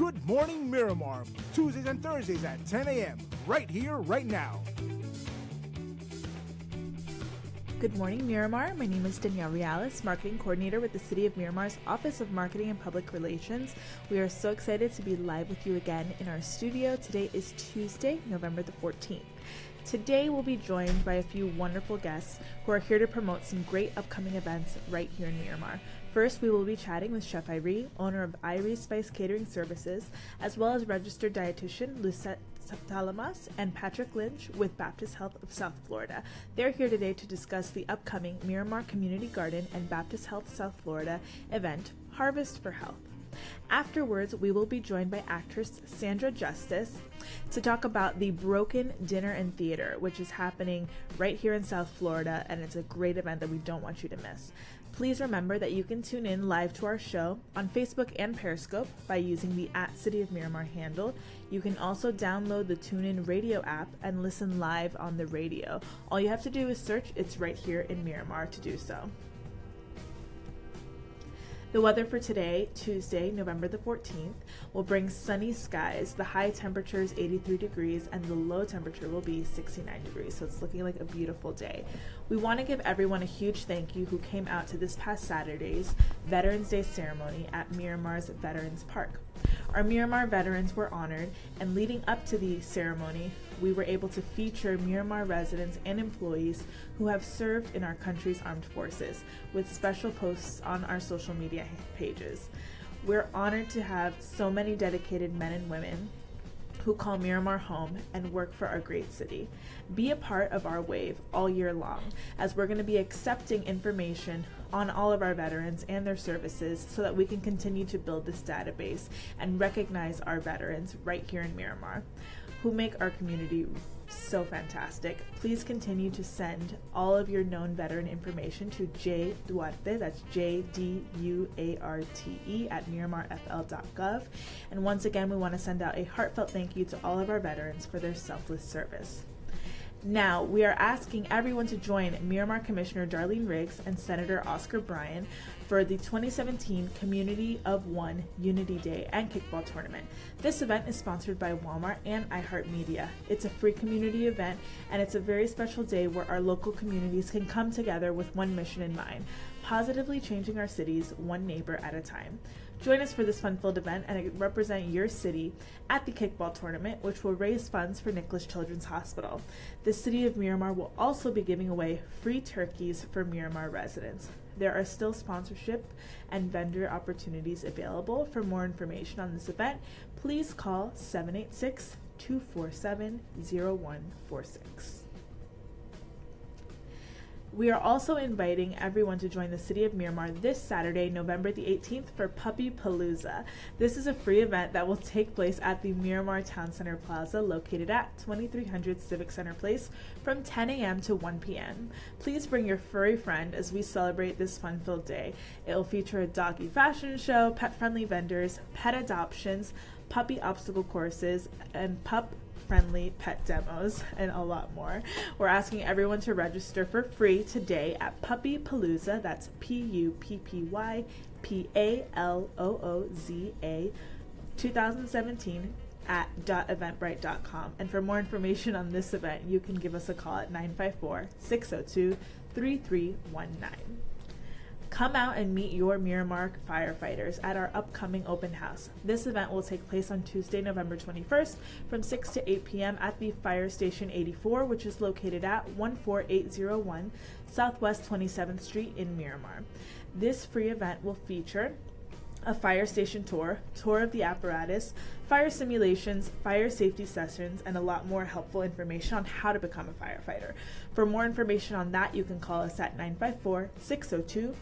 Good Morning Miramar, Tuesdays and Thursdays at 10 a.m., right here, right now. Good morning, Miramar. My name is Danielle Reales, Marketing Coordinator with the City of Miramar's Office of Marketing and Public Relations. We are so excited to be live with you again in our studio. Today is Tuesday, November the 14th. Today we'll be joined by a few wonderful guests who are here to promote some great upcoming events right here in Miramar. First, we will be chatting with Chef Irie, owner of Irie Spice Catering Services, as well as registered dietitian Lucette Talamas and Patrick Lynch with Baptist Health of South Florida. They're here today to discuss the upcoming Miramar Community Garden and Baptist Health South Florida event, Harvest for Health. Afterwards, we will be joined by actress Sandra Justice to talk about the Broken Dinner and Theater, which is happening right here in South Florida, and it's a great event that we don't want you to miss. Please remember that you can tune in live to our show on Facebook and Periscope by using the @City of Miramar handle. You can also download the TuneIn Radio app and listen live on the radio. All you have to do is search It's Right Here in Miramar to do so. The weather for today, Tuesday, November the 14th, will bring sunny skies. The high temperature is 83 degrees and the low temperature will be 69 degrees, so it's looking like a beautiful day. We want to give everyone a huge thank you who came out to this past Saturday's Veterans Day ceremony at Miramar's Veterans Park. Our Miramar veterans were honored, and leading up to the ceremony, we were able to feature Miramar residents and employees who have served in our country's armed forces with special posts on our social media pages. We're honored to have so many dedicated men and women who call Miramar home and work for our great city. Be a part of our wave all year long, as we're going to be accepting information on all of our veterans and their services so that we can continue to build this database and recognize our veterans right here in Miramar who make our community so fantastic. Please continue to send all of your known veteran information to J Duarte, that's JDUARTE at MiramarFL.gov. And once again, we want to send out a heartfelt thank you to all of our veterans for their selfless service. Now, we are asking everyone to join Miramar Commissioner Darlene Riggs and Senator Oscar Bryan for the 2017 Community of One Unity Day and Kickball Tournament. This event is sponsored by Walmart and iHeartMedia. It's a free community event, and it's a very special day where our local communities can come together with one mission in mind: positively changing our cities one neighbor at a time. Join us for this fun-filled event and represent your city at the Kickball Tournament, which will raise funds for Nicholas Children's Hospital. The City of Miramar will also be giving away free turkeys for Miramar residents. There are still sponsorship and vendor opportunities available. For more information on this event, please call 786-247-0146. We are also inviting everyone to join the City of Miramar this Saturday, November the 18th for Puppy Palooza. This is a free event that will take place at the Miramar Town Center Plaza located at 2300 Civic Center Place from 10 a.m. to 1 p.m. Please bring your furry friend as we celebrate this fun-filled day. It will feature a doggy fashion show, pet-friendly vendors, pet adoptions, puppy obstacle courses, and pup-friendly pet demos, and a lot more. We're asking everyone to register for free today at Puppy Palooza, that's PUPPYPALOOZA 2017 at .eventbrite.com. And for more information on this event, you can give us a call at 954-602-3319. Come out and meet your Miramar firefighters at our upcoming open house. This event will take place on Tuesday, November 21st from 6 to 8 p.m. at the Fire Station 84, which is located at 14801 Southwest 27th Street in Miramar. This free event will feature a fire station tour of the apparatus, fire simulations, fire safety sessions, and a lot more helpful information on how to become a firefighter. For more information on that, you can call us at 954-602-4802.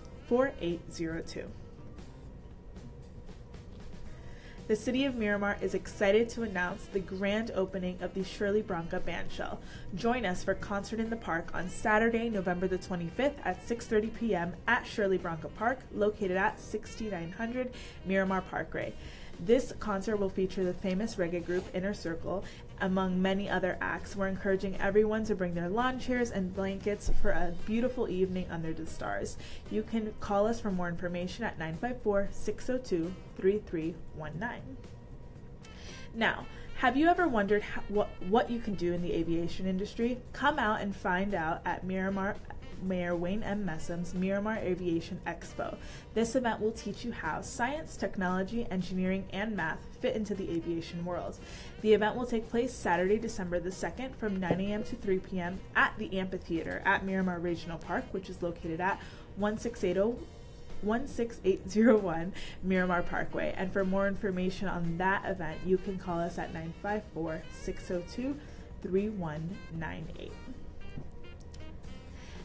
The City of Miramar is excited to announce the grand opening of the Shirley Branca Bandshell. Join us for Concert in the Park on Saturday, November the 25th at 6:30 p.m. at Shirley Branca Park, located at 6900 Miramar Parkway. This concert will feature the famous reggae group Inner Circle, among many other acts. We're encouraging everyone to bring their lawn chairs and blankets for a beautiful evening under the stars. You can call us for more information at 954-602-3319. Now, have you ever wondered what you can do in the aviation industry? Come out and find out at Mayor Wayne M. Messam's Miramar Aviation Expo. This event will teach you how science, technology, engineering, and math fit into the aviation world. The event will take place Saturday, December the 2nd from 9 a.m. to 3 p.m. at the Amphitheater at Miramar Regional Park, which is located at 16801 Miramar Parkway. And for more information on that event, you can call us at 954-602-3198.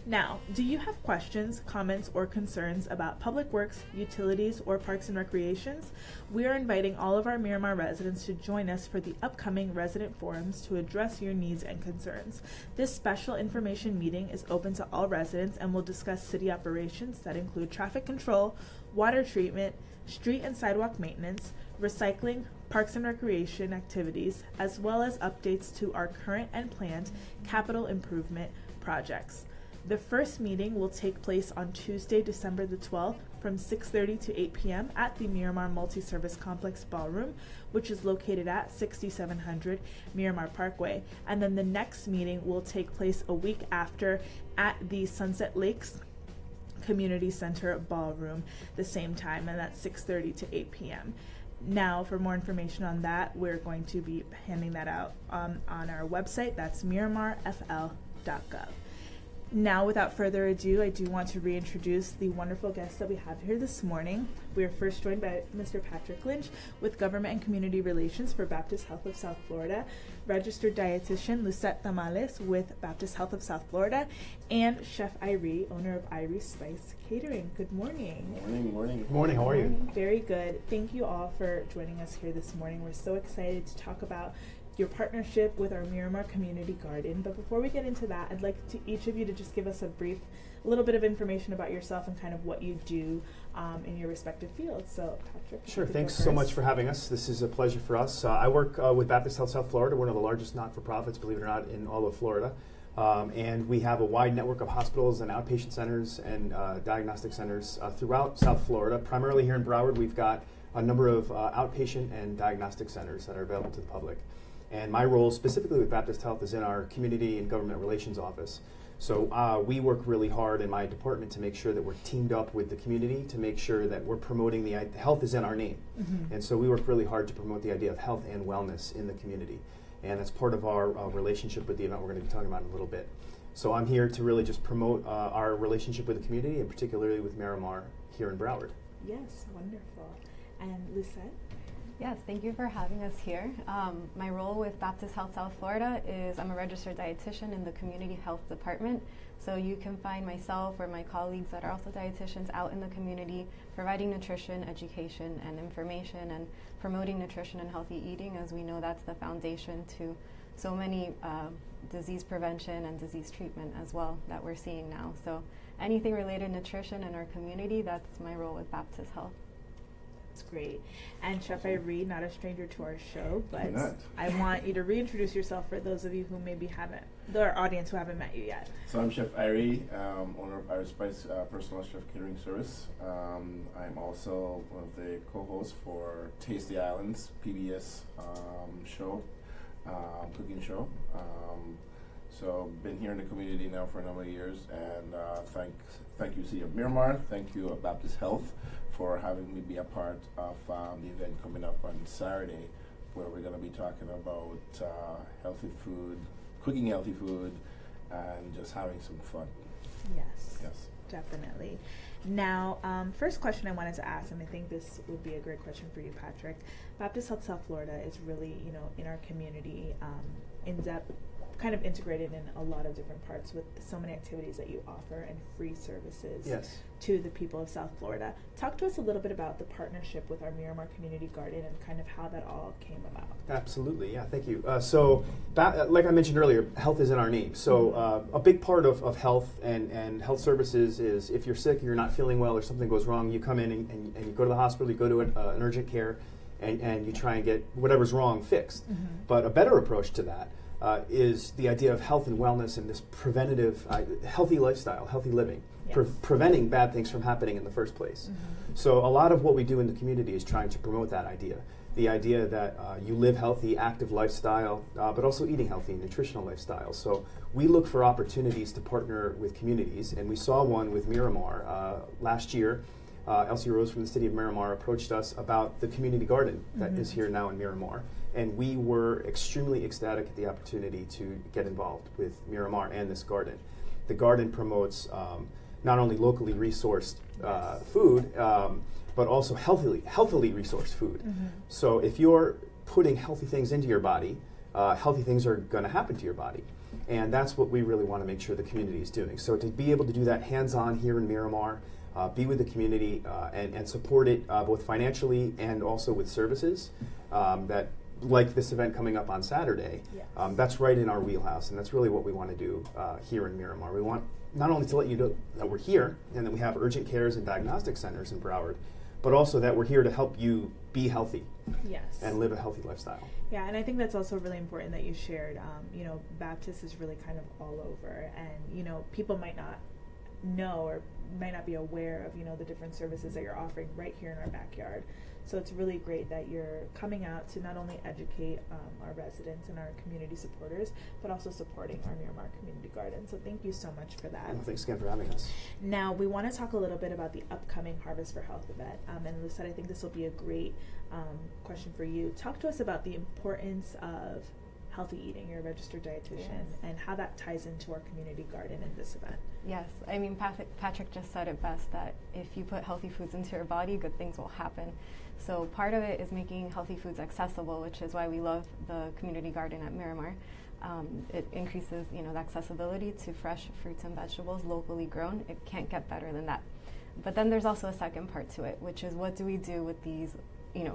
Now, do you have questions, comments, or concerns about public works, utilities, or parks and recreations? We are inviting all of our Miramar residents to join us for the upcoming resident forums to address your needs and concerns. This special information meeting is open to all residents and will discuss city operations that include traffic control, water treatment, street and sidewalk maintenance, recycling, parks and recreation activities, as well as updates to our current and planned capital improvement projects. The first meeting will take place on Tuesday, December the 12th from 6:30 to 8 p.m. at the Miramar Multi-Service Complex Ballroom, which is located at 6700 Miramar Parkway. And then the next meeting will take place a week after at the Sunset Lakes Community Center Ballroom, the same time, and that's 6:30 to 8 p.m. Now, for more information on that, we're going to be handing that out on our website. That's MiramarFL.gov. Now, without further ado, I do want to reintroduce the wonderful guests that we have here this morning. We are first joined by Mr. Patrick Lynch with Government and Community Relations for Baptist Health of South Florida, registered dietitian Lucette Tamales with Baptist Health of South Florida, and Chef Irie, owner of Irie Spice Catering. Good morning. Morning. Morning, how are you? Very good. Thank you all for joining us here this morning. We're so excited to talk about your partnership with our Miramar Community Garden. But before we get into that, I'd like to each of you to just give us a little bit of information about yourself and kind of what you do in your respective fields. So, Patrick. Sure, thanks so much for having us. This is a pleasure for us. I work with Baptist Health South Florida, one of the largest not-for-profits, believe it or not, in all of Florida. And we have a wide network of hospitals and outpatient centers and diagnostic centers throughout South Florida. Primarily here in Broward, we've got a number of outpatient and diagnostic centers that are available to the public. And my role specifically with Baptist Health is in our Community and Government Relations Office. So we work really hard in my department to make sure that we're teamed up with the community to make sure that we're promoting health is in our name. Mm-hmm. And so we work really hard to promote the idea of health and wellness in the community. And that's part of our relationship with the event we're going to be talking about in a little bit. So I'm here to really just promote our relationship with the community and particularly with Miramar here in Broward. Yes, wonderful. And Lucette? Yes, thank you for having us here. My role with Baptist Health South Florida is I'm a registered dietitian in the Community Health Department. So you can find myself or my colleagues that are also dietitians out in the community providing nutrition, education, and information and promoting nutrition and healthy eating, as we know that's the foundation to so many disease prevention and disease treatment as well that we're seeing now. So anything related to nutrition in our community, that's my role with Baptist Health. That's great. And Chef Irie, not a stranger to our show, but I want you to reintroduce yourself for those of you who maybe our audience who haven't met you yet. So I'm Chef Irie, owner of Irie Spice Personal Chef Catering Service. I'm also one of the co-hosts for Taste the Islands PBS show, cooking show. So been here in the community now for a number of years, and thank you City of Miramar, thank you Baptist Health for having me be a part of the event coming up on Saturday, where we're going to be talking about healthy food, cooking healthy food, and just having some fun. Yes. Definitely. Now, first question I wanted to ask, and I think this would be a great question for you, Patrick. Baptist Health South Florida is really, in our community, in depth, kind of integrated in a lot of different parts with so many activities that you offer and free services to the people of South Florida. Talk to us a little bit about the partnership with our Miramar Community Garden and kind of how that all came about. Absolutely, yeah, thank you. Like I mentioned earlier, health is in our name. So a big part of health and health services is if you're sick and you're not feeling well or something goes wrong, you come in and you go to the hospital, you go to an urgent care, and you try and get whatever's wrong fixed. Mm-hmm. But a better approach to that is the idea of health and wellness and this preventative, healthy lifestyle, healthy living, preventing bad things from happening in the first place. Mm-hmm. So a lot of what we do in the community is trying to promote that idea. the idea that you live healthy, active lifestyle, but also eating healthy, nutritional lifestyle. So we look for opportunities to partner with communities, and we saw one with Miramar last year. Elsie Rose from the City of Miramar approached us about the community garden that is here now in Miramar, and we were extremely ecstatic at the opportunity to get involved with Miramar and this garden. The garden promotes not only locally resourced food, but also healthily resourced food. So if you're putting healthy things into your body, healthy things are going to happen to your body. And that's what we really want to make sure the community is doing. So to be able to do that hands-on here in Miramar, be with the community and support it both financially and also with services that, like this event coming up on Saturday, that's right in our wheelhouse, and that's really what we want to do here in Miramar. We want not only to let you know that we're here and that we have urgent cares and diagnostic centers in Broward, but also that we're here to help you be healthy and live a healthy lifestyle. Yeah, and I think that's also really important that you shared. Baptist is really kind of all over, and people might not know or might not be aware of the different services that you're offering right here in our backyard. So it's really great that you're coming out to not only educate our residents and our community supporters, but also supporting our Miramar Community Garden. So thank you so much for that. Well, thanks again for having us. Now, we want to talk a little bit about the upcoming Harvest for Health event. And Lucette, I think this will be a great question for you. Talk to us about the importance of healthy eating. You're a registered dietitian, and how that ties into our community garden in this event. Yes, I mean, Patrick just said it best, that if you put healthy foods into your body, good things will happen. So part of it is making healthy foods accessible, which is why we love the community garden at Miramar. It increases, the accessibility to fresh fruits and vegetables locally grown. It can't get better than that. But then there's also a second part to it, which is what do we do with these,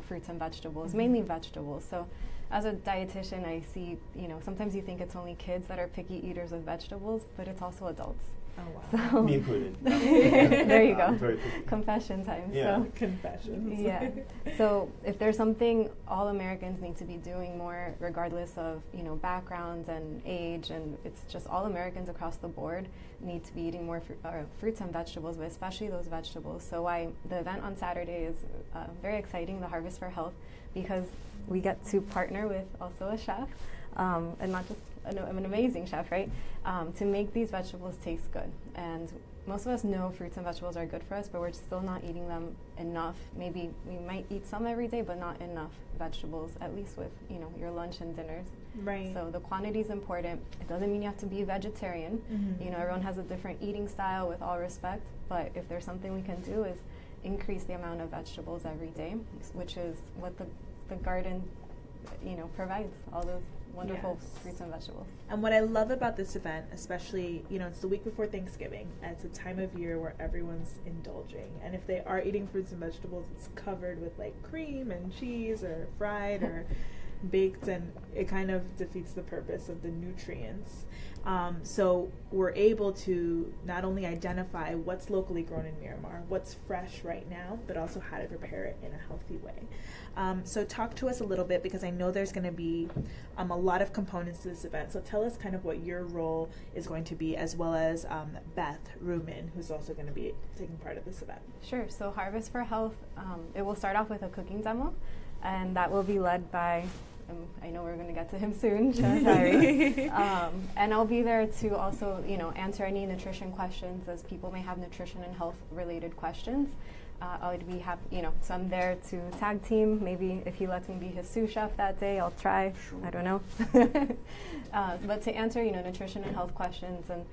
fruits and vegetables, mainly vegetables. So as a dietitian, I see, sometimes you think it's only kids that are picky eaters of vegetables, but it's also adults. Oh, wow. So Me included. there you go. Very picky. Confession time. Yeah. So, Confessions. yeah. So if there's something all Americans need to be doing more, regardless of backgrounds and age, and it's just all Americans across the board need to be eating more fruits and vegetables, but especially those vegetables. So why the event on Saturday is very exciting, the Harvest for Health, because we get to partner with also a chef, and not just an amazing chef, right? To make these vegetables taste good. And most of us know fruits and vegetables are good for us, but we're still not eating them enough. Maybe we might eat some every day, but not enough vegetables, at least with, your lunch and dinners. Right. So the quantity is important. It doesn't mean you have to be a vegetarian. Everyone has a different eating style, with all respect, but if there's something we can do is increase the amount of vegetables every day, which is what the garden, provides, all those wonderful fruits and vegetables. And what I love about this event, especially, it's the week before Thanksgiving, and it's a time of year where everyone's indulging. And if they are eating fruits and vegetables, it's covered with like cream and cheese or fried or baked, and it kind of defeats the purpose of the nutrients. So we're able to not only identify what's locally grown in Miramar, what's fresh right now, but also how to prepare it in a healthy way. So talk to us a little bit, because I know there's going to be a lot of components to this event. So tell us kind of what your role is going to be, as well as Beth Ruman, who's also going to be taking part of this event. Sure. So Harvest for Health, it will start off with a cooking demo, and that will be led by, I know we're going to get to him soon, Shari. And I'll be there to also, answer any nutrition questions, as people may have nutrition and health related questions. I'd be happy, so I'm there to tag team. Maybe if he lets me be his sous chef that day, I'll try. Sure. I don't know. But to answer, nutrition and health questions, and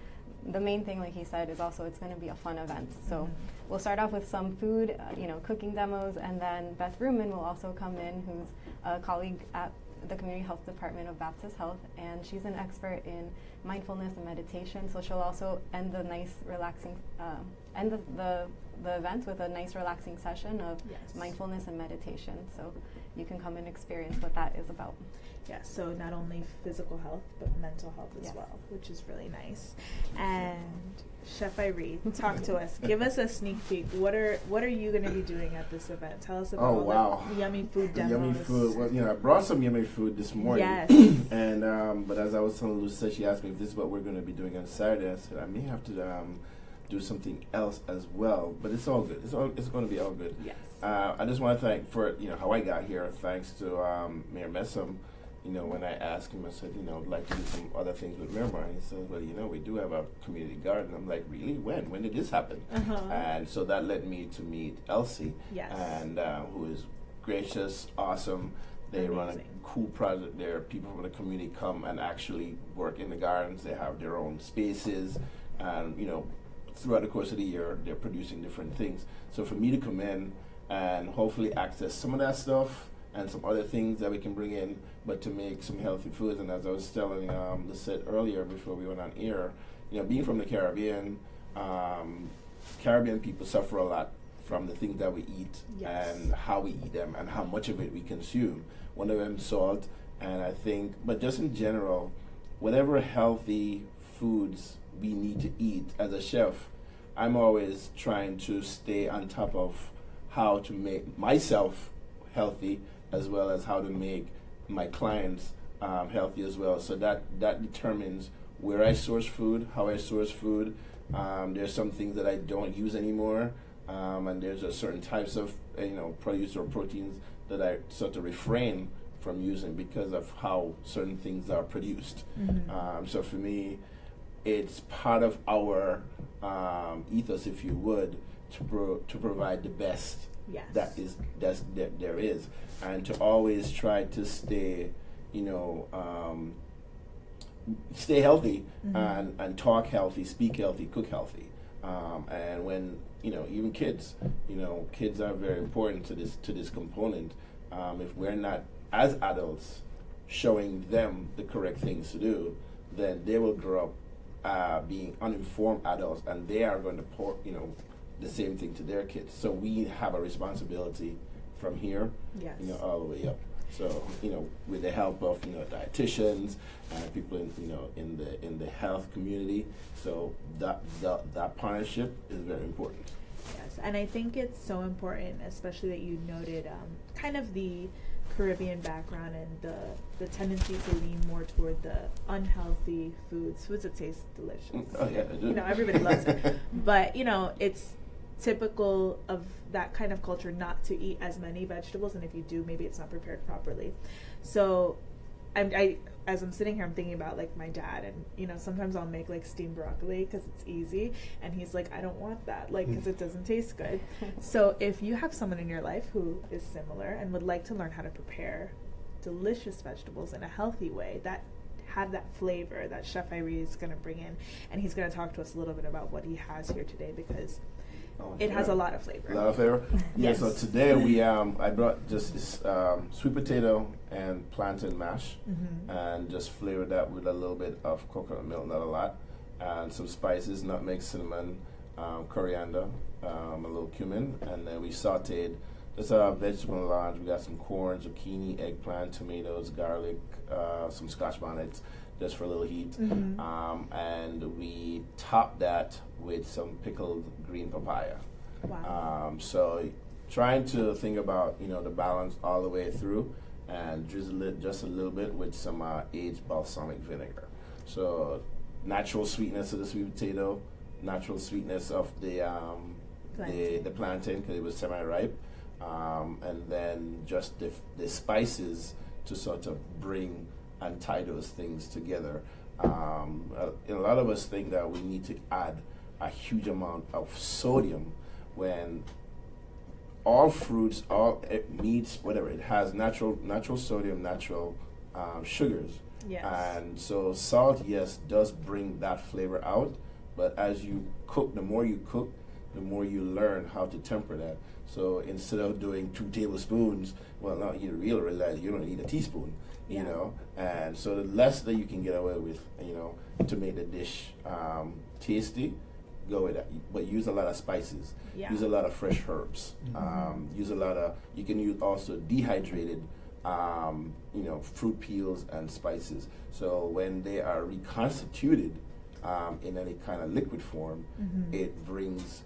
the main thing, like he said, is also it's going to be a fun event. So we'll start off with some food, cooking demos, and then Beth Ruman will also come in, who's a colleague at the Community Health Department of Baptist Health, and she's an expert in mindfulness and meditation. So she'll also end the nice, relaxing, end the event with a nice, relaxing session of mindfulness and meditation. So you can come and experience what that is about. Yeah, so not only physical health, but mental health as well, which is really nice. And Chef Irene, talk to us. Give us a sneak peek. What are you going to be doing at this event? Tell us about the yummy food demos. Yummy food. Well, I brought some yummy food this morning. Yes. And but as I was telling Lucette, she asked me if this is what we're going to be doing on Saturday. I said I may have to do something else as well. But it's all good. It's going to be all good. Yes. I just want to thank for how I got here. Thanks to Mayor Messam. When I asked him, I said, I'd like to do some other things with Miramar. And he said, well, we do have a community garden. I'm like, really? When? When did this happen? And so that led me to meet Elsie, Yes. and who is gracious, awesome. They run a cool project there. People from the community come and actually work in the gardens. They have their own spaces, and throughout the course of the year, they're producing different things. So for me to come in and hopefully access some of that stuff and some other things that we can bring in, but to make some healthy foods. And as I was telling Lisette earlier before we went on air, being from the Caribbean, Caribbean people suffer a lot from the things that we eat. Yes. And how we eat them and how much of it we consume. One of them salt, and I think, but just in general, whatever healthy foods we need to eat as a chef, I'm always trying to stay on top of how to make myself healthy, as well as how to make my clients healthy as well. So that determines where I source food, how I source food. There's some things that I don't use anymore, and there's a certain types of produce or proteins that I sort of refrain from using because of how certain things are produced. So for me, it's part of our ethos, if you would, to provide the best. Yes. that there is, and to always try to stay, stay healthy, and talk healthy, speak healthy, cook healthy, and when even kids are very important to this component. If we're not as adults showing them the correct things to do, then they will grow up being uninformed adults, and they are going to pour the same thing to their kids. So we have a responsibility from here, yes. All the way up. So with the help of dietitians and people in the health community. So that partnership is very important. Yes, and I think it's so important, especially that you noted kind of the Caribbean background and the tendency to lean more toward the unhealthy foods that taste delicious. Oh yeah, I do. Everybody loves it, but it's typical of that kind of culture not to eat as many vegetables, and if you do, maybe it's not prepared properly. So I as I'm sitting here, I'm thinking about like my dad, and sometimes I'll make like steamed broccoli because it's easy, and he's like, I don't want that, like, because it doesn't taste good. So if you have someone in your life who is similar and would like to learn how to prepare delicious vegetables in a healthy way that have that flavor that Chef Irie is going to bring in, and he's going to talk to us a little bit about what he has here today, because it has a lot of flavor. A lot of flavor? Yes. Yeah, so today we I brought just this sweet potato and plantain mash, and just flavored that with a little bit of coconut milk, not a lot, and some spices, nutmeg, cinnamon, coriander, a little cumin, and then we sauteed just a vegetable melange. We got some corn, zucchini, eggplant, tomatoes, garlic, some scotch bonnets, just for a little heat. And we topped that with some pickled green papaya. Wow. So trying to think about, the balance all the way through, and drizzle it just a little bit with some aged balsamic vinegar. So natural sweetness of the sweet potato, natural sweetness of the plantain because it was semi-ripe, and then just the spices to sort of bring and tie those things together. A lot of us think that we need to add a huge amount of sodium when all fruits, all meats, whatever, it has natural sodium, natural sugars. Yes. And so salt, yes, does bring that flavor out, but as you cook, the more you cook, the more you learn how to temper that. So instead of doing 2 tablespoons, well, now you realize you don't need a teaspoon, you know. And so the less that you can get away with, to make the dish tasty, go with that. But use a lot of spices. Yeah. Use a lot of fresh herbs. Use a lot of. You can use also dehydrated, fruit peels and spices. So when they are reconstituted in any kind of liquid form, it brings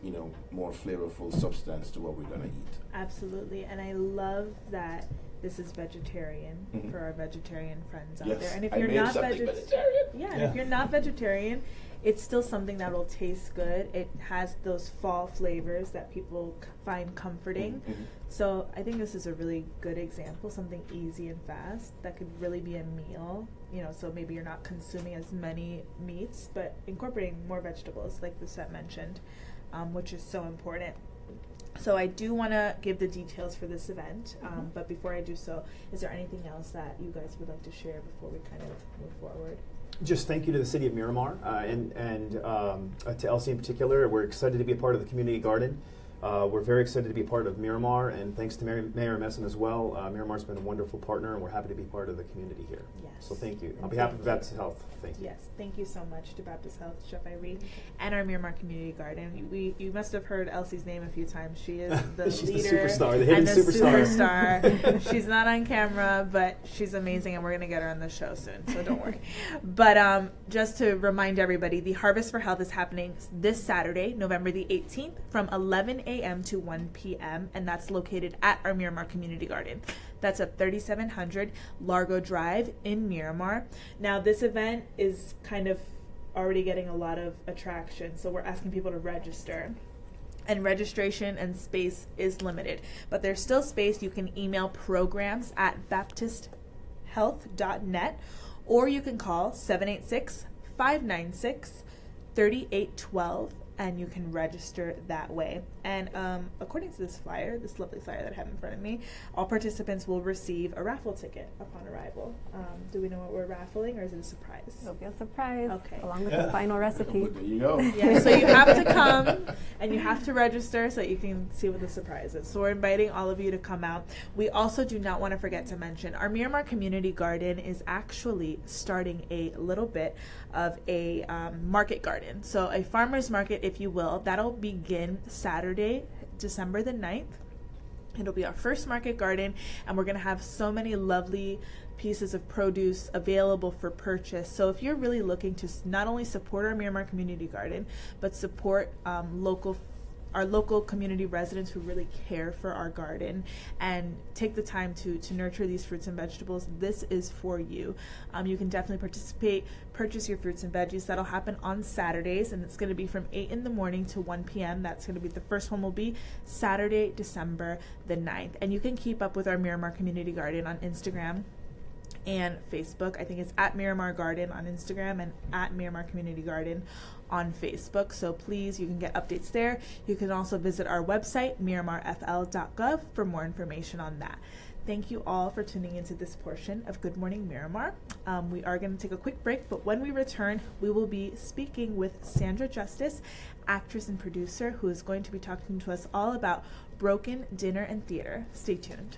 more flavorful substance to what we're gonna eat. Absolutely, and I love that this is vegetarian for our vegetarian friends out Yes, there. And if I you're made not something vegetarian. and if you're not vegetarian, it's still something that will taste good. It has those fall flavors that people find comforting. So I think this is a really good example, something easy and fast that could really be a meal. You know, so maybe you're not consuming as many meats, but incorporating more vegetables, like the set mentioned, which is so important. So I do want to give the details for this event, but before I do so, is there anything else that you guys would like to share before we kind of move forward? Just thank you to the City of Miramar and to Elsie in particular. We're excited to be a part of the community garden. We're very excited to be a part of Miramar, and thanks to Mayor Messam as well. Miramar's been a wonderful partner, and we're happy to be part of the community here. Yes. So thank you. And On behalf of Baptist Health, thank you. Yes, thank you so much to Baptist Health, Chef Irene, and our Miramar Community Garden. You must have heard Elsie's name a few times. She is the She's leader the superstar, the hidden and the superstar. superstar. She's not on camera, but she's amazing, and we're going to get her on the show soon, so don't worry. But just to remind everybody, the Harvest for Health is happening this Saturday, November the 18th, from 11 a.m. to 1 p.m., and that's located at our Miramar Community Garden. That's at 3700 Largo Drive in Miramar. Now, this event is kind of already getting a lot of attraction, so we're asking people to register. And registration and space is limited, but there's still space. You can email programs@baptisthealth.net, or you can call 786-596-3812, and you can register that way. And according to this flyer, this lovely flyer that I have in front of me, all participants will receive a raffle ticket upon arrival. Do we know what we're raffling, or is it a surprise? It'll be a surprise, Okay. along with the final recipe. There you go. Yeah, so you have to come and you have to register so that you can see what the surprise is. So we're inviting all of you to come out. We also do not want to forget to mention our Miramar Community Garden is actually starting a little bit of a market garden. So a farmer's market, if you will, that'll begin Saturday, December the 9th. It'll be our first market garden, and we're going to have so many lovely pieces of produce available for purchase. So if you're really looking to not only support our Miramar Community Garden, but support our local community residents who really care for our garden and take the time to nurture these fruits and vegetables, this is for you. You can definitely participate, purchase your fruits and veggies. That'll happen on Saturdays, and it's going to be from 8 in the morning to 1 p.m. That's going to be, the first one will be Saturday, December the 9th. And you can keep up with our Miramar Community Garden on Instagram and Facebook. I think it's at Miramar Garden on Instagram and at Miramar Community Garden on Facebook. So please, you can get updates there. You can also visit our website, MiramarFL.gov, for more information on that. Thank you all for tuning into this portion of Good Morning Miramar. We are going to take a quick break, but when we return, we will be speaking with Sandra Justice, actress and producer, who is going to be talking to us all about Broken Dinner and Theater. Stay tuned.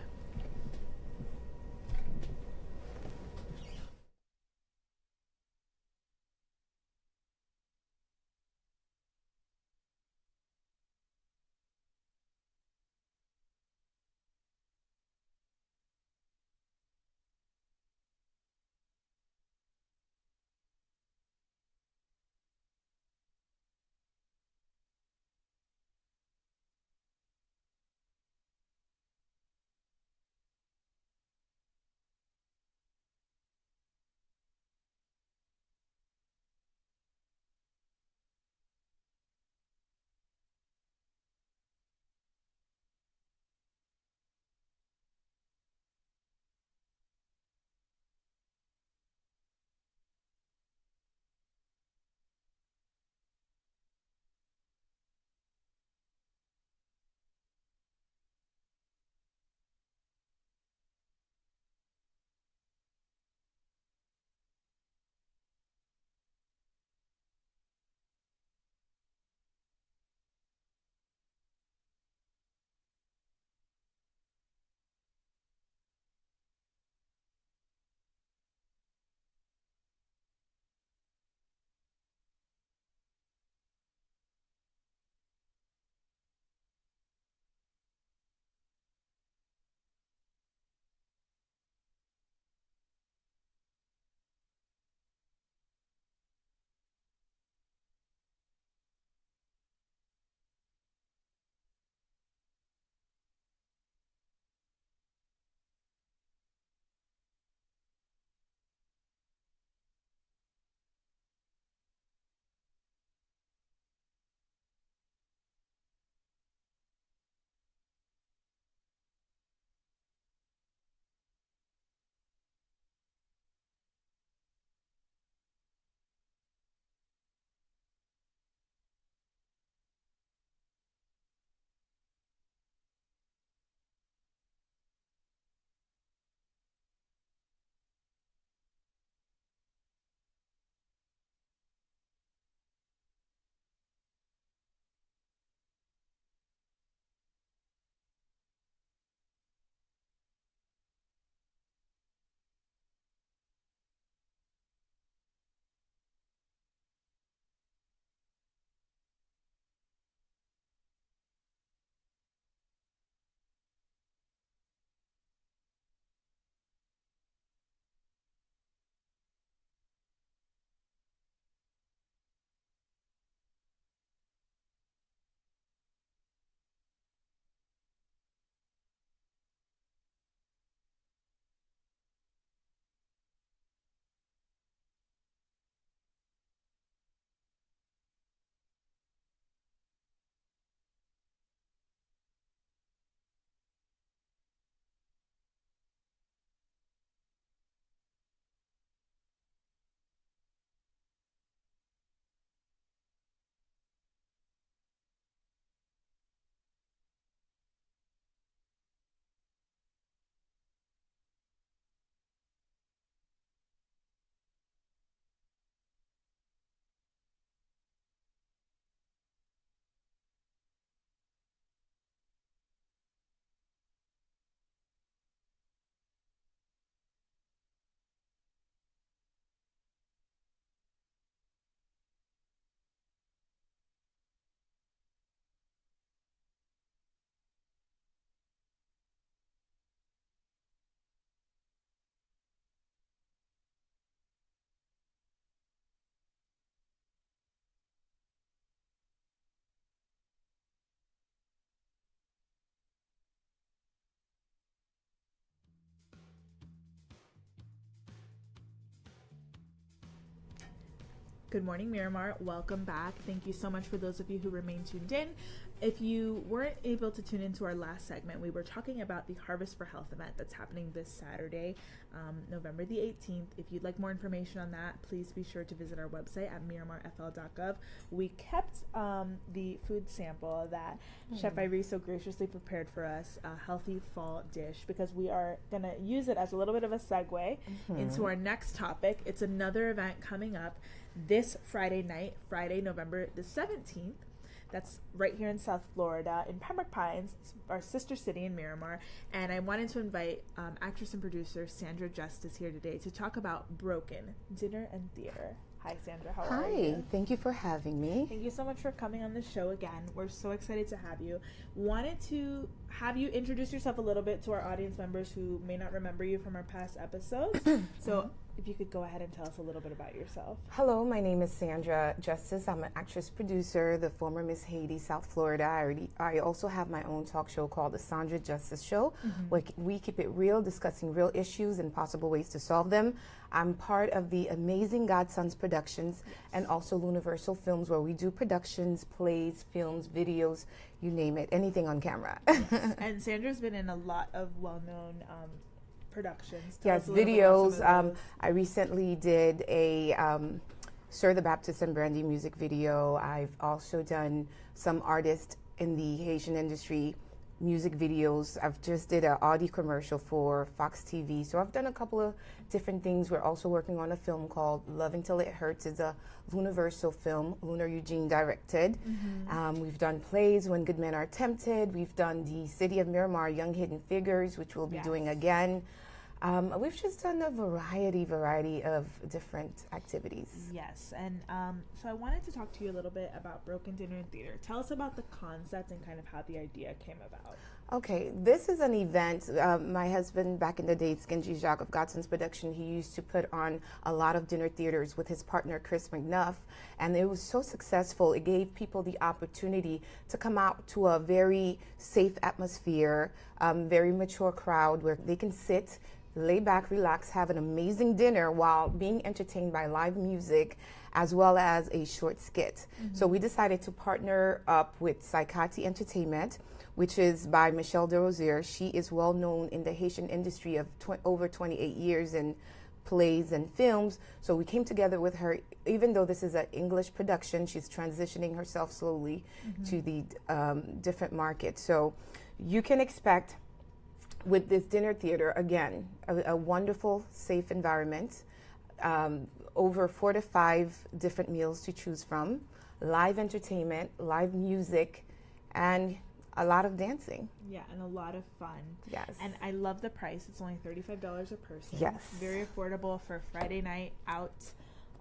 Good morning, Miramar. Welcome back. Thank you so much for those of you who remain tuned in. If you weren't able to tune into our last segment, we were talking about the Harvest for Health event that's happening this Saturday, November the 18th. If you'd like more information on that, please be sure to visit our website at MiramarFL.gov. We kept the food sample that Chef Irie so graciously prepared for us, a healthy fall dish, because we are going to use it as a little bit of a segue into our next topic. It's another event coming up this Friday night, Friday, November the 17th. That's right here in South Florida, in Pembroke Pines, our sister city in Miramar. And I wanted to invite actress and producer Sandra Justice here today to talk about Broken, Dinner and Theater. Hi, Sandra. How are you? Hi. Thank you for having me. Thank you so much for coming on the show again. We're so excited to have you. Wanted to have you introduce yourself a little bit to our audience members who may not remember you from our past episodes. So if you could go ahead and tell us a little bit about yourself. Hello, my name is Sandra Justice. I'm an actress producer, the former Miss Haiti, South Florida. I also have my own talk show called The Sandra Justice Show, where we keep it real, discussing real issues and possible ways to solve them. I'm part of the amazing Godsons Productions and also Universal Films, where we do productions, plays, films, videos, you name it, anything on camera. Yes. And Sandra's been in a lot of well-known productions. Yes, videos. I recently did a Sir the Baptist and Brandy music video. I've also done some artists in the Haitian industry music videos. I've just did an Audi commercial for Fox TV. So I've done a couple of different things. We're also working on a film called Love Until It Hurts. It's a Universal film, Lunar Eugene directed. We've done plays, When Good Men Are Tempted. We've done the City of Miramar, Young Hidden Figures, which we'll be doing again. We've just done a variety of different activities. Yes, and so I wanted to talk to you a little bit about Broken Dinner and Theater. Tell us about the concept and kind of how the idea came about. Okay, this is an event. My husband, back in the day, Skingy Jacques of Godson's Production, he used to put on a lot of dinner theaters with his partner, Chris McNuff, and it was so successful. It gave people the opportunity to come out to a very safe atmosphere, very mature crowd where they can sit, lay back, relax, have an amazing dinner while being entertained by live music as well as a short skit. So we decided to partner up with Psychati Entertainment, which is by Michelle de Rosier. She is well known in the Haitian industry of over 28 years in plays and films. So we came together with her. Even though this is an English production, she's transitioning herself slowly to the different markets. So you can expect with this dinner theater, again, a wonderful, safe environment, over 4 to 5 different meals to choose from, live entertainment, live music, and a lot of dancing. Yeah, and a lot of fun. Yes. And I love the price. It's only $35 a person. Yes. Very affordable for Friday night out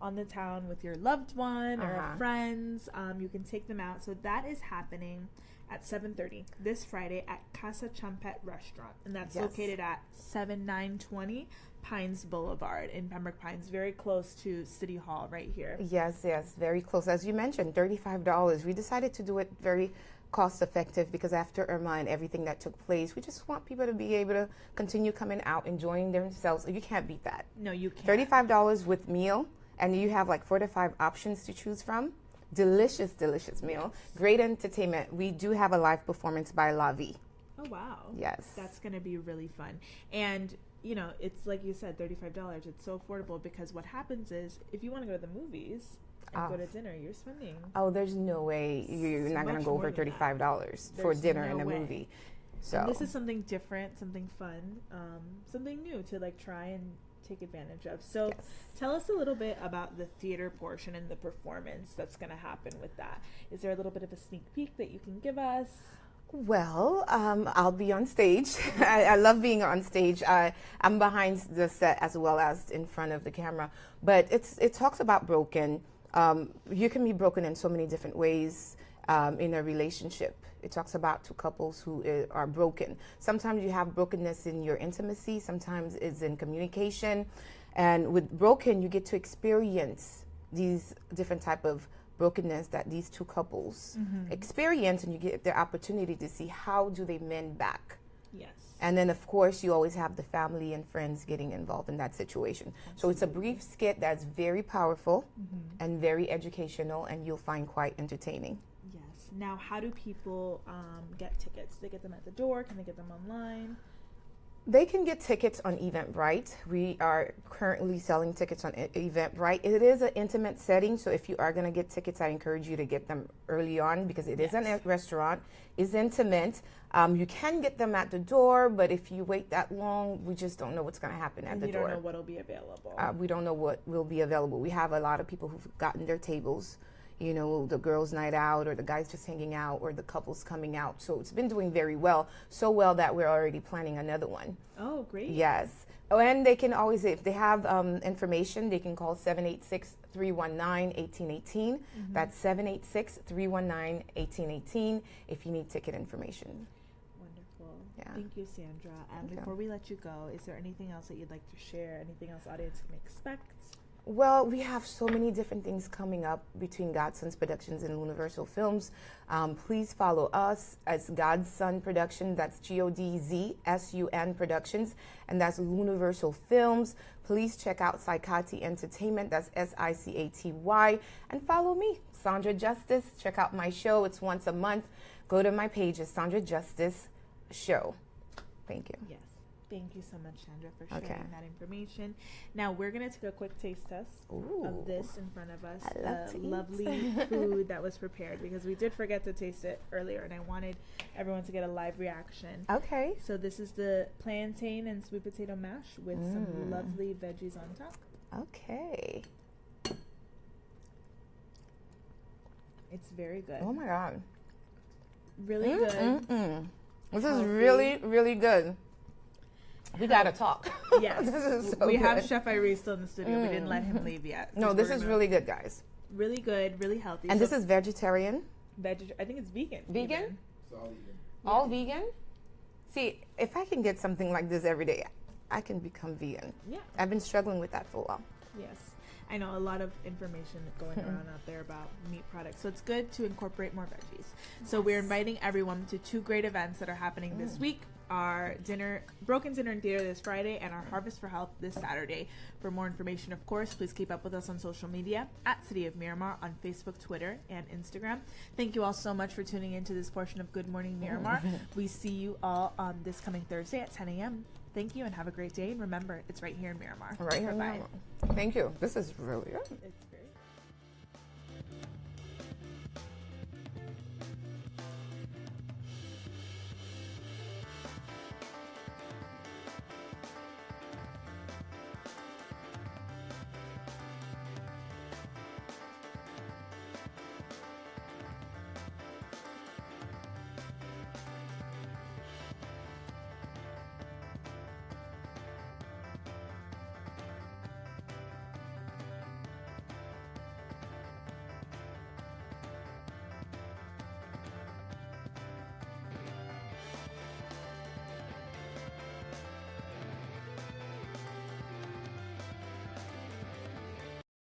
on the town with your loved one or friends. You can take them out. So that is happening at 7:30 this Friday at Casa Champet Restaurant, and that's located at 7920 Pines Boulevard in Pembroke Pines, very close to City Hall right here. Yes, very close. As you mentioned, $35. We decided to do it very cost effective because after Irma and everything that took place, we just want people to be able to continue coming out, enjoying themselves. You can't beat that. No, you can't. $35 with meal, and you have like 4 to 5 options to choose from. Delicious meal. Great entertainment. We do have a live performance by La Vie. Oh, wow. Yes. That's going to be really fun. And, you know, it's like you said, $35. It's so affordable because what happens is if you want to go to the movies and go to dinner, you're spending. Oh, there's no way you're not going to go over $35 for dinner and a movie. So and this is something different, something fun, something new to like try and take advantage of. So tell us a little bit about the theater portion and the performance that's going to happen with that. Is there a little bit of a sneak peek that you can give us? Well, I'll be on stage. I love being on stage. I'm behind the set as well as in front of the camera. But it talks about broken. You can be broken in so many different ways in a relationship. It talks about two couples who are broken. Sometimes you have brokenness in your intimacy. Sometimes it's in communication. And with broken, you get to experience these different type of brokenness that these two couples experience, and you get the opportunity to see how do they mend back. Yes. And then, of course, you always have the family and friends getting involved in that situation. So it's a brief skit that's very powerful and very educational, and you'll find quite entertaining. Yes. Now, how do people get tickets? Do they get them at the door? Can they get them online? They can get tickets on Eventbrite. We are currently selling tickets on Eventbrite. It is an intimate setting, so if you are going to get tickets, I encourage you to get them early on because it is a restaurant. It's intimate. You can get them at the door, but if you wait that long, we just don't know what's going to happen at the door. You don't know what will be available. We don't know what will be available. We have a lot of people who've gotten their tables. You know, the girls' night out or the guys just hanging out or the couples coming out. So it's been doing very well, so well that we're already planning another one. Oh, great. Yes. Oh, and they can always, if they have information, they can call 786-319-1818. That's 786-319-1818 if you need ticket information. Wonderful. Yeah. Thank you, Sandra. And before we let you go, is there anything else that you'd like to share? Anything else audience can expect? Well, we have so many different things coming up between Godson's Productions and Universal Films. Please follow us as Godson Production. That's GODZSUN Productions. And that's Universal Films. Please check out Psychati Entertainment. That's SICATY. And follow me, Sandra Justice. Check out my show. It's once a month. Go to my page. It's Sandra Justice Show. Thank you. Yes. Thank you so much, Sandra, for sharing that information. Now, we're going to take a quick taste test of this in front of us. The lovely food that was prepared, because we did forget to taste it earlier, and I wanted everyone to get a live reaction. Okay. So this is the plantain and sweet potato mash with some lovely veggies on top. Okay. It's very good. Oh, my God. Really good. This is really, really good. We gotta talk. Yes. This is so we good. have Chef Irie still in the studio. We didn't let him leave yet. No, this is really good, guys. Really good, really healthy. And this is vegetarian? I think it's vegan. Vegan? It's all vegan. All vegan? See, if I can get something like this every day, I can become vegan. Yeah. I've been struggling with that for a while. Yes. I know a lot of information going around out there about meat products. So it's good to incorporate more veggies. So we're inviting everyone to two great events that are happening this week. Our Broken Dinner in Theater this Friday and our Harvest for Health this Saturday. For more information, of course, please keep up with us on social media at City of Miramar on Facebook, Twitter, and Instagram. Thank you all so much for tuning into this portion of Good Morning Miramar. We see you all on this coming Thursday at 10 a.m. Thank you and have a great day. And remember, it's right here in Miramar. Right here in Bye-bye. Miramar. Thank you. This is really good. It's great.